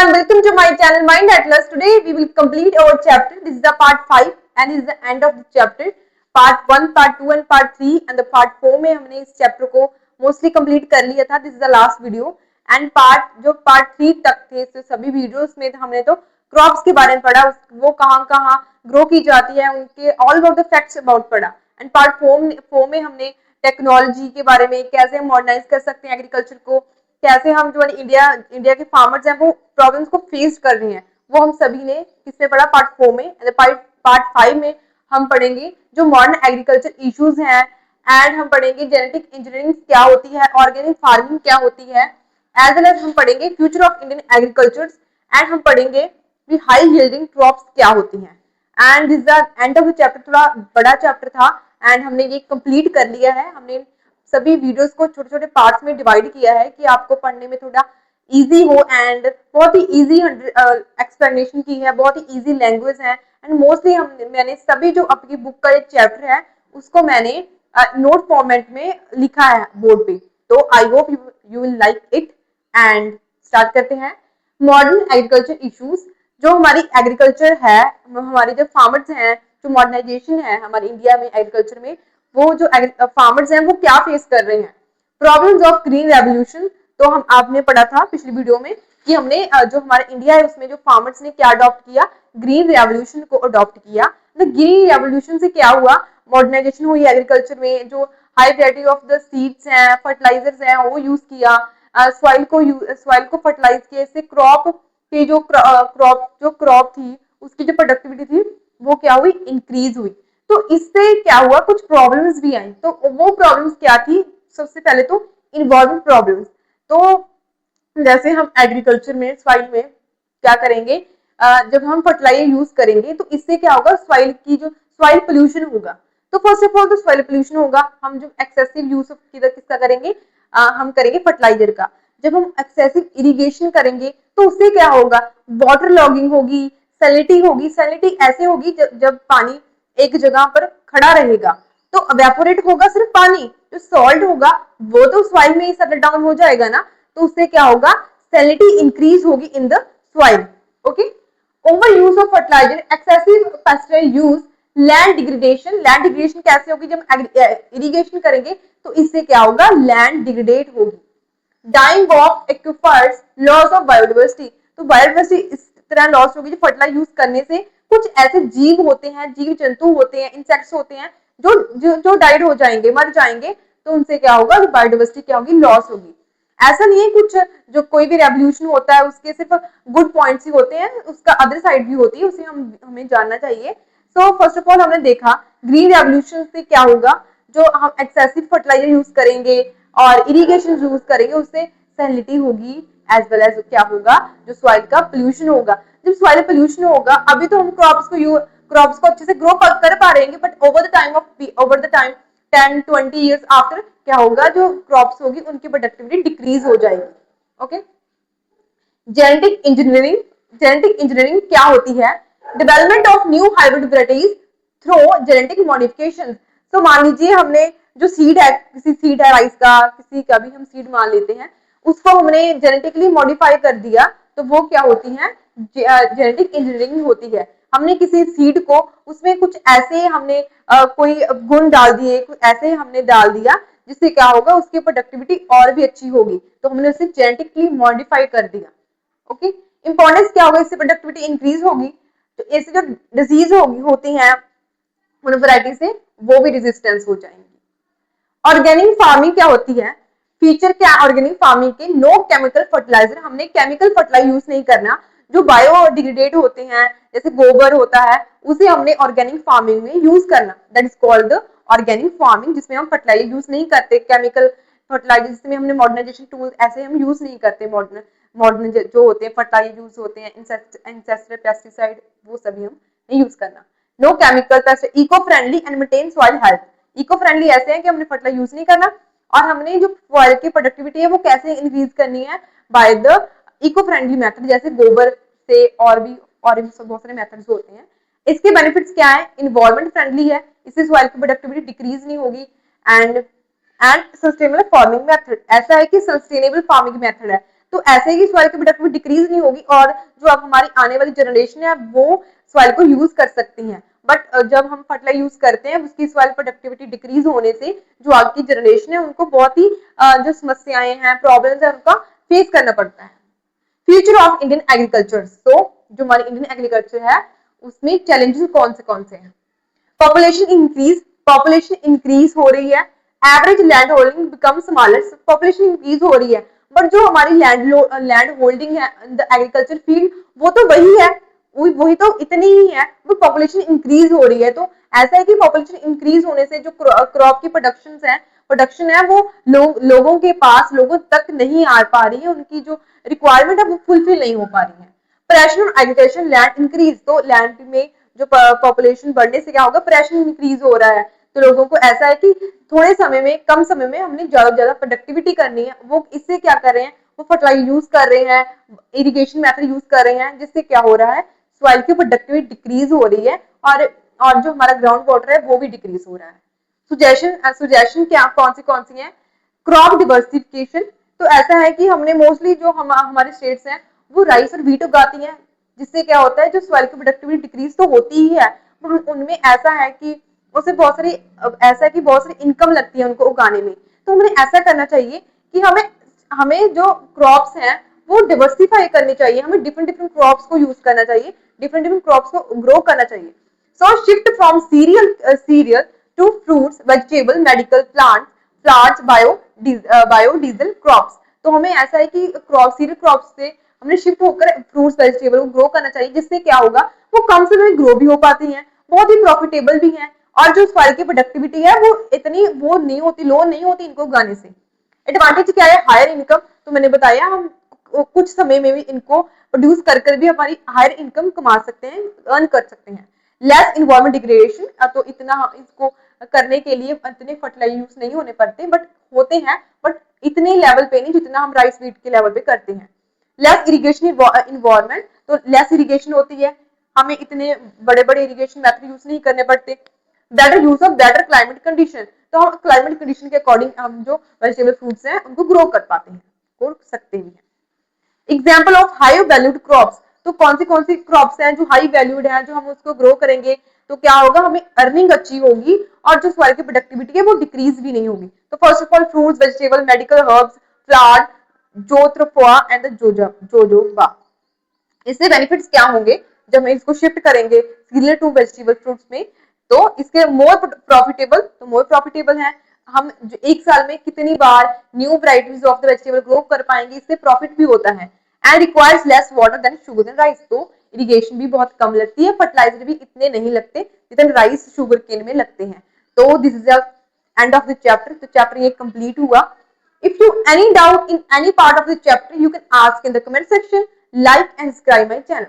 everyone, welcome to my channel Mind Atlas. Today we will complete our chapter. This is the part 5 and this is the end of the chapter. Part 1, part 2 and part 3 and the part 4 में हमने इस chapter को mostly complete कर लिया था. This is the last video and part 3 तक थे तो सभी वीडियोस में हमने तो क्रॉप्स के बारे में पढ़ा, वो कहाँ कहाँ ग्रो की जाती है, उनके all over the facts about पढ़ा. एंड पार्ट 4 में हमने टेक्नोलॉजी के बारे में, कैसे हम मॉडर्नाइज कर सकते हैं एग्रीकल्चर को, कैसे हम जो इंडिया के फार्मर्स हैं वो प्रॉब्लम्स को फेस कर रहे हैं, वो हम सभी ने किसमें पढ़ा, पार्ट 4 में. पार्ट 5 में हम पढ़ेंगे जो मॉडर्न एग्रीकल्चर इश्यूज हैं एंड हम पढ़ेंगे जेनेटिक इंजीनियरिंग क्या होती है, ऑर्गेनिक फार्मिंग क्या होती है, एज वेल एज हम पढ़ेंगे future of Indian agriculture and हम पढ़ेंगे हाई यील्डिंग क्रॉप्स क्या होती हैं. And this the end of the chapter. थोड़ा बड़ा चैप्टर था एंड हमने ये कंप्लीट कर लिया है. हमने सभी वीडियोस को छोटे छोटे पार्ट्स में डिवाइड किया है कि आपको पढ़ने में थोड़ा इजी हो एंड बहुत ही इजी एक्सप्लेनेशन की है, बहुत ही इजी लैंग्वेज है एंड मोस्टली मैंने सभी जो आपकी बुक का एक चैप्टर है उसको मैंने नोट फॉर्मेट में लिखा है बोर्ड पे. तो I hope you will like it and start करते हैं. मॉडर्न एग्रीकल्चर इश्यूज, जो हमारी एग्रीकल्चर है, हमारे जो फार्मर्स हैं, जो मॉडर्नाइजेशन है हमारे इंडिया में एग्रीकल्चर में, वो जो फार्मर्स हैं वो क्या फेस कर रहे हैं. प्रॉब्लम्स ऑफ ग्रीन रेवोल्यूशन, तो हम आपने पढ़ा था पिछली वीडियो में कि हमने जो हमारा इंडिया है उसमें जो फार्मर्स ने क्या अडॉप्ट किया, ग्रीन रेवोल्यूशन को अडॉप्ट किया. तो ग्रीन रेवोल्यूशन से क्या हुआ, मॉडर्नाइजेशन हुई एग्रीकल्चर में, जो high variety of the seeds हैं, फर्टिलाइजर्स हैं वो यूज किया, सॉइल को फर्टिलाइज किया. इससे क्रॉप की जो क्रॉप थी उसकी जो प्रोडक्टिविटी थी वो क्या हुई, इंक्रीज हुई. तो इससे क्या हुआ, कुछ प्रॉब्लम्स भी आई. तो वो प्रॉब्लम्स क्या थी, सबसे पहले तो इन्वायरमेंट प्रॉब्लम्स. तो जैसे हम एग्रीकल्चर में सॉइल में क्या करेंगे, जब हम फर्टिलाइजर यूज करेंगे तो इससे क्या होगा, सॉइल पोल्यूशन होगा. तो फर्स्ट ऑफ ऑल तो सॉइल पोल्यूशन होगा. हम जो एक्सेसिव यूज किसका करेंगे, हम करेंगे फर्टिलाइजर का. जब हम एक्सेसिव इरिगेशन करेंगे तो उससे क्या होगा, वाटर लॉगिंग होगी, सैलिटी होगी. सैलिटी ऐसे होगी जब पानी एक जगह पर खड़ा रहेगा तो एवेपोरेट होगा सिर्फ पानी, जो सॉल्ट होगा वो तो सॉइल में ही सेटल डाउन हो जाएगा ना. तो उससे क्या होगा, सैलिटी इंक्रीज होगी in the soil. Okay. Over use of fertiliser, excessive pesticide use, land degradation. Land degradation कैसे होगी, जब इरिगेशन करेंगे तो इससे क्या होगा, लैंड डिग्रेडेट होगी. Dying of aquifers, loss of biodiversity. तो बायोडाइवर्सिटी इस तरह लॉस होगी जो फर्टिलाइजर यूज करने से कुछ ऐसे जीव होते हैं, जीव जंतु होते हैं, इंसेक्ट्स होते हैं जो डाइड हो जाएंगे, मर जाएंगे. तो उनसे क्या होगा, बायोडाइवर्सिटी क्या होगी, लॉस होगी. ऐसा नहीं है कुछ जो कोई भी रेवोल्यूशन होता है उसके सिर्फ गुड पॉइंट्स ही होते हैं, उसका अदर साइड भी होती है, उसे हमें जानना चाहिए. सो फर्स्ट ऑफ ऑल हमने देखा ग्रीन रेवोल्यूशन से क्या होगा, जो हम एक्सेसिव फर्टिलाइजर यूज करेंगे और इरिगेशन यूज करेंगे उससे सैलिटी होगी, एज वेल एज क्या होगा, जो सॉइल का पोल्यूशन होगा. जब सॉइल पोल्यूशन होगा, अभी तो हम क्रॉप्स को अच्छे से ग्रो कर पा रहे हैं, but over the time 10-20 years after क्या होगा, जो क्रॉप्स होगी उनकी प्रोडक्टिविटी डिक्रीज हो जाएगी. ओके. जेनेटिक इंजीनियरिंग क्या होती है, development of new hybrid varieties through genetic modification. तो मान लीजिए हमने जो सीड है, किसी सीड है राइस का, किसी का भी हम सीड मान लेते हैं, उसको हमने जेनेटिकली मॉडिफाई कर दिया, तो वो क्या होती है, जेनेटिक इंजीनियरिंग होती है. हमने किसी सीड को उसमें कुछ ऐसे हमने कोई गुण डाल दिए, कुछ ऐसे हमने डाल दिया जिससे क्या होगा, उसकी प्रोडक्टिविटी और भी अच्छी होगी, तो हमने उसे जेनेटिकली मॉडिफाई कर दिया. ओके. इंपॉर्टेंस क्या होगा, इससे प्रोडक्टिविटी इंक्रीज होगी. तो ऐसे जो डिजीज होती हैं उन वैरायटी से वो भी रेजिस्टेंस हो जाएंगी. ऑर्गेनिक फार्मिंग क्या होती है, फीचर क्या है ऑर्गेनिक फार्मिंग के, नो केमिकल फर्टिलाइजर. हमने केमिकल फर्टिलाइजर यूज नहीं करना, जो बायोडिग्रेडेट होते हैं जैसे गोबर होता है उसे हमने ऑर्गेनिक फार्मिंग में यूज करना. That is called organic farming, जिसमें हम फर्टिलाइजर यूज नहीं करते, केमिकल फर्टिलाइजर जिसमें हमने मॉडर्नाइजेशन टूल ऐसे हम यूज नहीं करते. मॉडर्न जो होते हैं फर्टिलाइजर यूज होते हैं, इंसेक्टिसाइड, पेस्टिसाइड, वो सभी हम नहीं यूज करना. No chemical pesticide, eco friendly and maintain soil health. Eco friendly ऐसे हैं कि हमने फर्टिलाइजर यूज नहीं करना, और हमने जो सॉइल की प्रोडक्टिविटी है वो कैसे इंक्रीज करनी है, by the eco friendly method, जैसे गोबर से और भी बहुत सारे मेथड्स होते हैं. इसके बेनिफिट्स क्या है, इन्वायरमेंट फ्रेंडली है, इससे सॉइल की प्रोडक्टिविटी डिक्रीज नहीं होगी. एंड सस्टेनेबल फार्मिंग मेथड, ऐसा है कि सस्टेनेबल फार्मिंग मेथड है, तो ऐसे ही सॉइल की प्रोडक्टिविटी डिक्रीज नहीं होगी और जो अब हमारी आने वाली जनरेशन है वो सॉइल को यूज कर सकती है। बट जब हम फर्टिलाइजर यूज करते हैं उसकी सॉइल प्रोडक्टिविटी डिक्रीज होने से जो आगे की जनरेशन है उनको बहुत ही जो समस्याएं हैं, प्रॉब्लम्स है, उनका फेस करना पड़ता है। फ्यूचर ऑफ इंडियन एग्रीकल्चर, तो जो हमारी इंडियन एग्रीकल्चर है उसमें चैलेंजेस कौन से हैं? पॉपुलेशन इंक्रीज हो रही है, average land holding become smaller, population increase हो रही है बट जो हमारी लैंड होल्डिंग है इन द एग्रीकल्चर फील्ड वो तो वही है, वही तो इतनी ही है, वो पॉपुलेशन इंक्रीज हो रही है। तो ऐसा है कि पॉपुलेशन इंक्रीज होने से जो क्रॉप की प्रोडक्शन है वो लोगों के पास, लोगों तक नहीं आ पा रही है, उनकी जो रिक्वायरमेंट है वो फुलफिल नहीं हो पा रही है। Pressure on agriculture land increase, तो लैंड में जो पॉपुलेशन बढ़ने से क्या होगा, प्रेशर इंक्रीज हो रहा है। तो लोगों को ऐसा है कि थोड़े समय में, कम समय में हमने ज्यादा से ज्यादा प्रोडक्टिविटी करनी है, वो इससे क्या कर रहे हैं, वो फर्टिलाइजर यूज कर रहे हैं, इरिगेशन मेथड यूज कर रहे हैं, जिससे क्या हो रहा है, सॉइल की प्रोडक्टिविटी डिक्रीज हो रही है और जो हमारा ग्राउंड वाटर है वो भी डिक्रीज हो रहा है। सुजेशन क्या कौन सी है? क्रॉप डिवर्सिफिकेशन, तो ऐसा है कि हमने मोस्टली जो हमारे स्टेट्स हैं वो राइस और व्हीट उगाती हैं, जिससे क्या होता है, जो सॉइल की प्रोडक्टिविटी डिक्रीज तो होती ही है पर उनमें ऐसा है कि उसे ऐसा है कि बहुत सारी इनकम लगती है उनको उगाने में। तो हमें ऐसा करना चाहिए कि हमें हमें जो क्रॉप्स हैं वो डिवर्सिफाई करनी चाहिए, हमें डिफरेंट डिफरेंट क्रॉप्स को यूज करना चाहिए, डिफरेंट डिफरेंट क्रॉप्स को ग्रो करना चाहिए। So shift from cereal to fruits, vegetable, medical plants, flowers, biodiesel crops. तो हमें ऐसा है कि सीरियल क्रॉप्स से हमने शिफ्ट होकर फ्रूट्स, वेजिटेबल को ग्रो करना चाहिए, जिससे क्या होगा, वो कम समय में ग्रो भी हो पाती हैं, बहुत ही प्रॉफिटेबल भी हैं और जो सॉइल की प्रोडक्टिविटी है वो इतनी वो नहीं होती, लो नहीं होती इनको उगाने से। एडवांटेज क्या है? हायर इनकम, तो मैंने बताया हम कुछ समय में भी इनको प्रोड्यूस कर भी हमारी हायर इनकम कमा सकते हैं, अर्न कर सकते हैं। लेस इन्वायरमेंट डिग्रेडेशन, तो इतना इसको करने के लिए इतने फर्टिलाइजर यूज नहीं होने पड़ते, बट होते हैं, बट इतने लेवल पे नहीं जितना हम राइस वीट के लेवल पे करते हैं। लेस इरिगेशन इन्वायरमेंट, तो लेस इरिगेशन होती है, हमें इतने बड़े बड़े इरिगेशन मेथड यूज नहीं करने पड़ते। Better use of better climate condition, तो हम क्लाइमेट कंडीशन के अकॉर्डिंग हम जो वेजिटेबल फ्रूट्स हैं उनको ग्रो कर पाते हैं, कर सकते भी हैं। Example of high valued crops, तो कौन सी क्रॉप्स हैं जो हाई वैल्यूड हैं, जो हम उसको ग्रो करेंगे तो क्या होगा, हमें अर्निंग अच्छी होगी और जो सॉइल की प्रोडक्टिविटी है वो डिक्रीज भी नहीं होगी। तो first of all fruits, vegetable, medical herbs, flower, jatropha and jojoba. इससे बेनिफिट्स क्या होंगे जब हम इसको शिफ्ट करेंगे सीरियल टू वेजिटेबल फ्रूट्स में, तो इसके मोर प्रॉफिटेबल है, हम एक साल में कितनी बार new varieties of the vegetable grow कर पाएंगे, इससे प्रॉफिट भी होता है। And requires less water than sugar and rice, तो इरिगेशन भी बहुत कम लगती है, फर्टिलाइजर भी इतने नहीं लगते जितने राइस शुगर केन में लगते हैं। तो this is the end of the chapter, तो चैप्टर ये कंप्लीट हुआ। If you any doubt in any part of the chapter, you can ask in the comment section, like and subscribe my channel.